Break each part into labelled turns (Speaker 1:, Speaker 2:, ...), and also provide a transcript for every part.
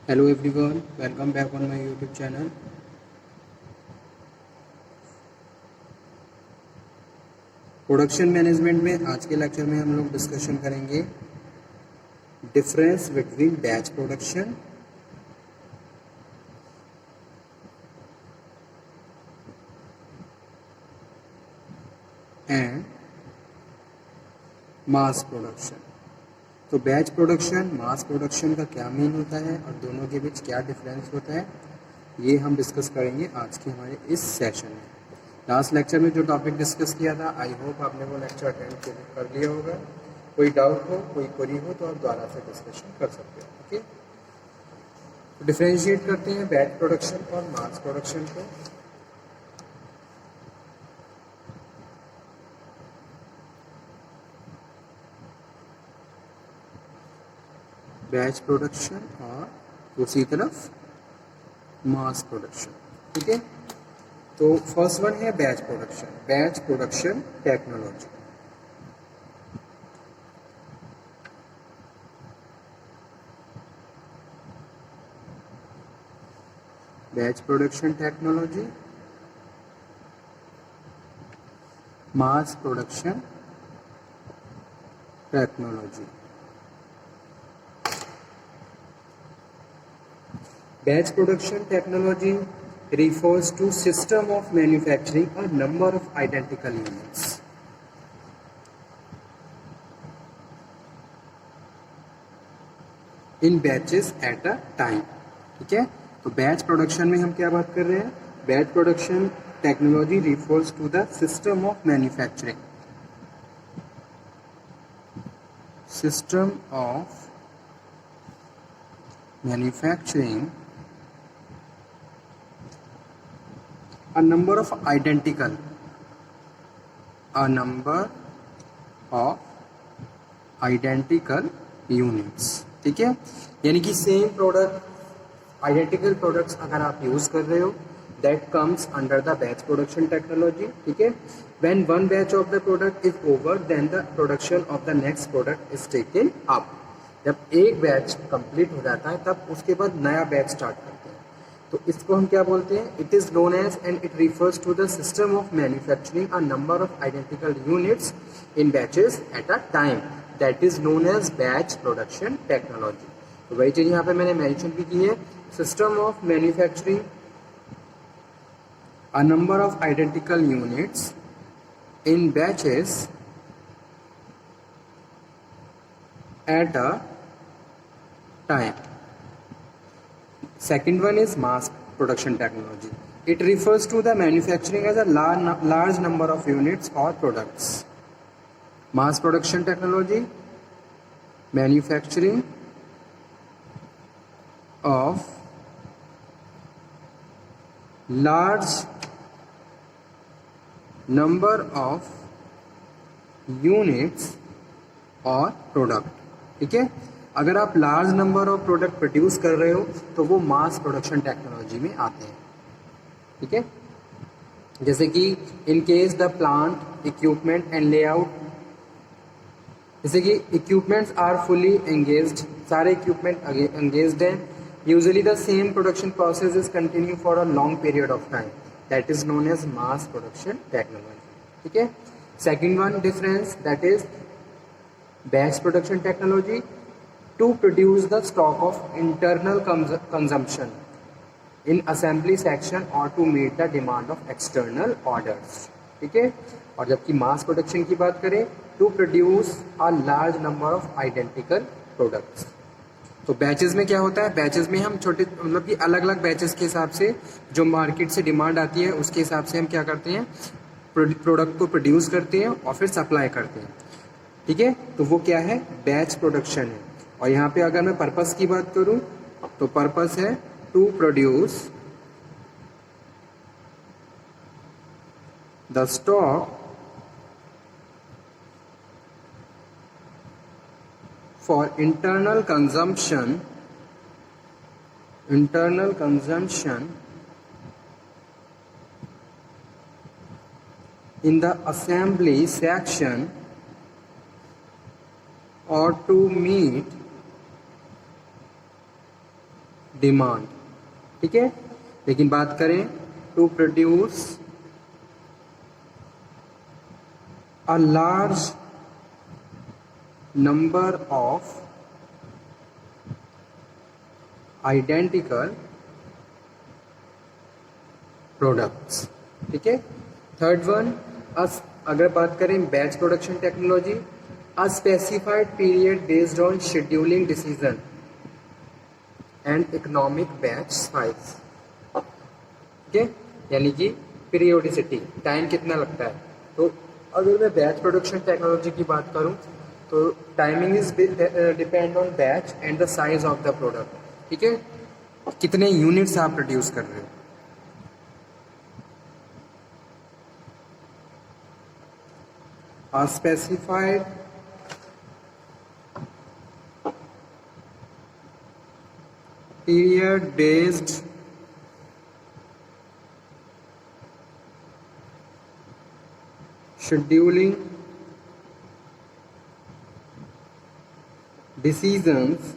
Speaker 1: Hello everyone, welcome back on my YouTube channel. Production management में आज के lecture में हम लोग डिस्कशन करेंगे difference between batch production and mass production. तो बैच प्रोडक्शन मास प्रोडक्शन का क्या मीन होता है और दोनों के बीच क्या डिफरेंस होता है, ये हम डिस्कस करेंगे आज के हमारे इस सेशन में। लास्ट लेक्चर में जो टॉपिक डिस्कस किया था, आई होप आपने वो लेक्चर अटेंड कर लिया होगा। कोई डाउट हो, कोई क्वेरी हो तो आप दोबारा से डिस्कशन कर सकते हो। ओके, तो डिफरेंशिएट करते हैं बैच प्रोडक्शन और मास प्रोडक्शन को। बैच प्रोडक्शन और दूसरी तरफ मास प्रोडक्शन। ठीक है, तो फर्स्ट वन है batch production technology. Batch production technology, mass production technology. Batch production technology refers to system of manufacturing a number of identical units in batches at a time। ठीक है, तो batch production में हम क्या बात कर रहे हैं? Batch production technology refers to the system of manufacturing, system of manufacturing a number of identical units। ठीक है, यानी कि सेम प्रोडक्ट, आइडेंटिकल प्रोडक्ट्स अगर आप यूज कर रहे हो, that comes under the batch production technology. ठीक है, when one batch of the product is over then the production of the next product is taken up. जब एक बैच कंप्लीट हो जाता है तब उसके बाद नया बैच स्टार्ट करते हैं, तो इसको हम क्या बोलते हैं? It is known as and it refers to the system of manufacturing a number of identical units in batches at a time, that is known as batch production technology. तो वही चीज यहाँ पे मैंने मेंशन भी की है, system of manufacturing a number of identical units in batches at a time। Second one is mass production technology. It refers to the manufacturing as a large number of units or products। Mass production technology, manufacturing of large number of units or product। ठीक है, अगर आप large number of product produce कर रहे हो तो वो मास production technology में आते हैं। ठीक है, जैसे कि in case the plant equipment and layout, जैसे कि इक्विपमेंट्स आर फुली एंगेज्ड, सारे इक्विपमेंट एंगेज्ड हैं। Usually the same production process is continue for a long period of time, that is known as mass production technology. ठीक है, second one difference that is batch production technology to produce the stock of internal consumption in assembly section or to meet the demand of external orders। ठीक है, और जबकि mass production की बात करें, to produce a large number of identical products. तो batches में क्या होता है? बैचेस में हम छोटे, मतलब कि अलग अलग बैचेस के हिसाब से जो मार्केट से डिमांड आती है उसके हिसाब से हम क्या करते हैं? प्रोडक्ट को प्रोड्यूस करते हैं और फिर सप्लाई करते हैं। ठीक है, तो वो क्या है? बैच प्रोडक्शन है। और यहाँ पे अगर मैं पर्पस की बात करूं तो पर्पस है to produce the stock for internal consumption in the assembly section or to meet demand, ठीक है। लेकिन बात करें to produce a large number of identical products, ठीक है। थर्ड वन, अगर बात करें batch production technology, a specified period based on scheduling decision and economic batch size, ठीक है। यानी कि पीरियोडिसिटी, टाइम कितना लगता है। तो अगर मैं बैच प्रोडक्शन टेक्नोलॉजी की बात करूं तो timing is depend on batch and the size of the product, ठीक है। कितने यूनिट्स आप प्रोड्यूस कर रहे हो। Specified period based scheduling decisions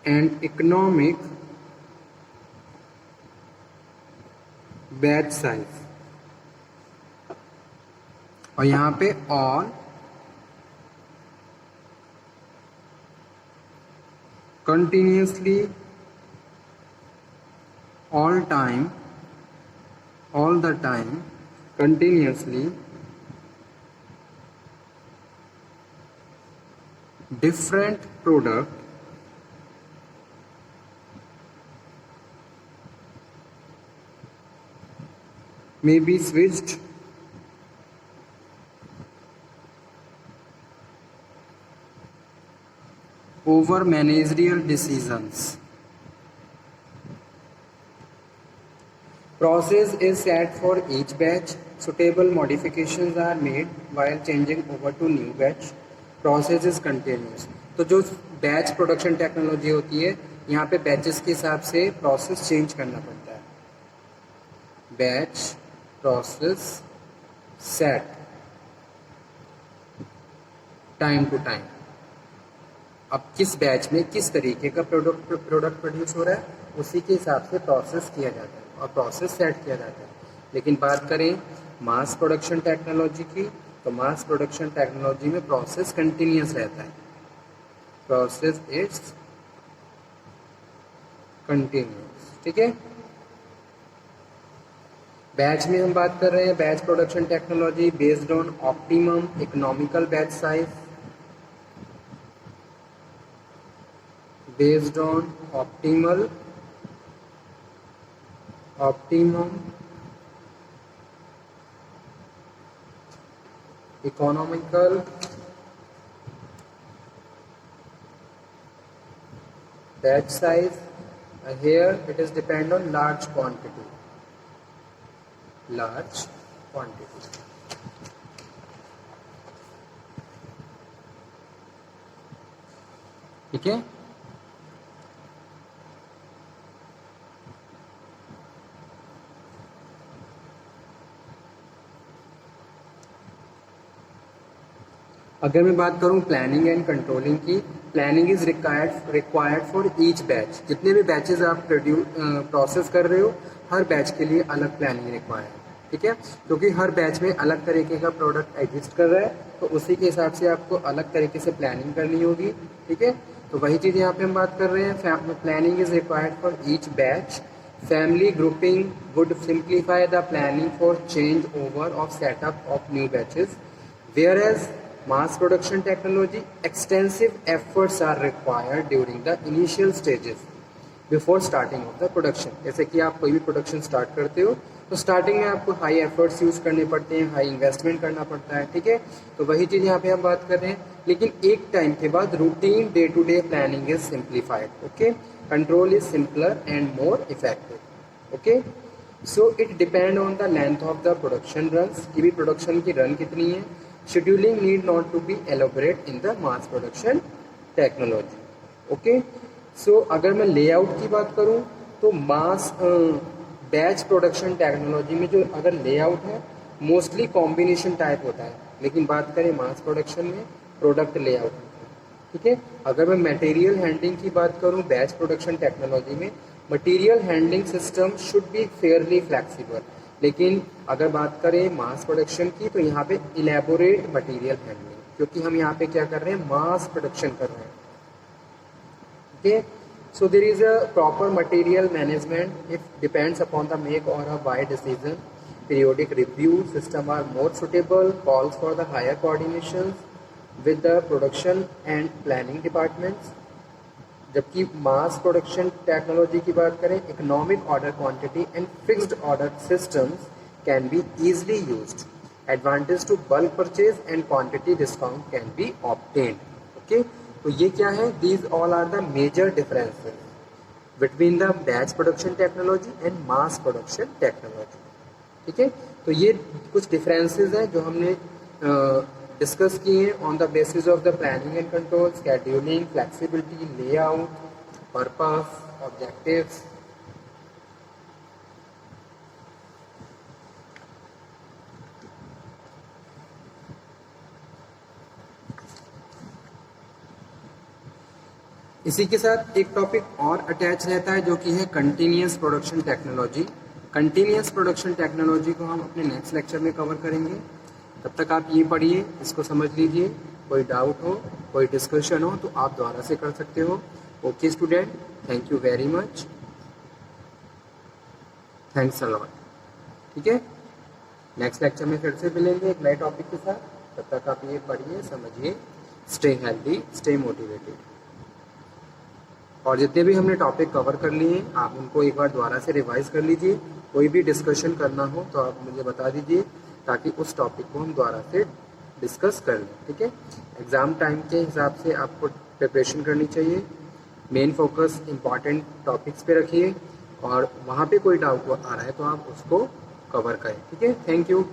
Speaker 1: and economic batch size, और यहाँ पे all continuously all the time continuously different product may be switched over managerial decisions. Process is set for each batch. Suitable modifications are made while changing over to new batch. Process is continuous. तो जो batch production technology होती है, यहाँ पे batches के हिसाब से process change करना पड़ता है। Batch process set time to time. अब किस बैच में किस तरीके का प्रोडक्ट प्रोड्यूस हो रहा है, उसी के हिसाब से प्रोसेस किया जाता है और प्रोसेस सेट किया जाता है। लेकिन बात करें मास प्रोडक्शन टेक्नोलॉजी की, तो मास प्रोडक्शन टेक्नोलॉजी में प्रोसेस कंटिन्यूस रहता है। प्रोसेस इज कंटिन्यूस, ठीक है। बैच में हम बात कर रहे हैं batch production technology based on optimum economical batch size, based on optimum economical batch size. Here it is depend on large quantity, ठीक है। अगर मैं बात करूं प्लानिंग एंड कंट्रोलिंग की, planning is required for each batch. जितने भी batches आप प्रोसेस कर रहे हो, हर बैच के लिए अलग प्लानिंग रिक्वायर्ड है, ठीक है। क्योंकि हर बैच में अलग तरीके का प्रोडक्ट एग्जिस्ट कर रहा है, तो उसी के हिसाब से आपको अलग तरीके से प्लानिंग करनी होगी, ठीक है। तो वही चीज़ यहाँ पे हम बात कर रहे हैं। Planning is required for each batch. Family grouping would simplify the planning for change over of setup of new batches, whereas mass production technology extensive efforts are required during the initial stages before starting of the production। जैसे कि आप कोई भी production start करते हो तो starting में आपको हाई एफर्ट्स यूज़ करने पड़ते हैं, हाई इन्वेस्टमेंट करना पड़ता है, ठीक है। तो वही चीज़ यहाँ पे हम बात कर रहे हैं। लेकिन एक टाइम के बाद routine day to day planning is simplified, okay. Control is simpler and more effective, okay. So it depend on the length of the production runs, कि भी प्रोडक्शन की रन कितनी है। Scheduling need not to be elaborate in the mass production technology, okay. So अगर मैं layout की बात करूं तो मास बैच प्रोडक्शन टेक्नोलॉजी में जो अगर लेआउट है मोस्टली कॉम्बिनेशन टाइप होता है, लेकिन बात करें मास प्रोडक्शन में प्रोडक्ट लेआउट। ठीक है, अगर मैं मटेरियल हैंडलिंग की बात करूं बैच प्रोडक्शन टेक्नोलॉजी में, material handling system should be Fairlie flexible. लेकिन अगर बात करें मास प्रोडक्शन की तो यहाँ पे इलेबोरेट मटेरियल हैंडलिंग, क्योंकि हम यहाँ पे क्या कर रहे हैं, मास प्रोडक्शन कर रहे हैं। Okay, so there is a proper material management. It depends upon the make or a buy decision. Periodic review system are more suitable. Calls for the higher coordinations with the production and planning departments. जबकि मास production technology की बात करें, economic order quantity and fixed order systems can be easily used. Advantage to bulk purchase and quantity discount can be obtained. Okay, तो ये क्या है, these all are the major differences between the batch production technology and mass production technology. ठीक है, तो ये कुछ differences हैं जो हमने डिस्कस किए on the basis of the planning and control, scheduling, flexibility, layout, purpose, objectives. इसी के साथ एक टॉपिक और अटैच रहता है जो कि है continuous production technology. Continuous production technology को हम अपने नेक्स्ट लेक्चर में कवर करेंगे। तब तक आप ये पढ़िए, इसको समझ लीजिए। कोई डाउट हो, कोई डिस्कशन हो तो आप दोबारा से कर सकते हो। Okay student, thank you very much, thanks a lot. ठीक है, नेक्स्ट लेक्चर में फिर से मिलेंगे एक नए टॉपिक के साथ। तब तक आप ये पढ़िए, समझिए, स्टे हेल्दी, स्टे मोटिवेटेड। और जितने भी हमने टॉपिक कवर कर लिए आप उनको एक बार दोबारा से रिवाइज कर लीजिए। कोई भी डिस्कशन करना हो तो आप मुझे बता दीजिए, ताकि उस टॉपिक को हम दोबारा से डिस्कस कर लें। ठीक है, एग्ज़ाम टाइम के हिसाब से आपको प्रिपरेशन करनी चाहिए। मेन फोकस इम्पॉर्टेंट टॉपिक्स पे रखिए, और वहाँ पे कोई डाउट आ रहा है तो आप उसको कवर करें। ठीक है, थैंक यू।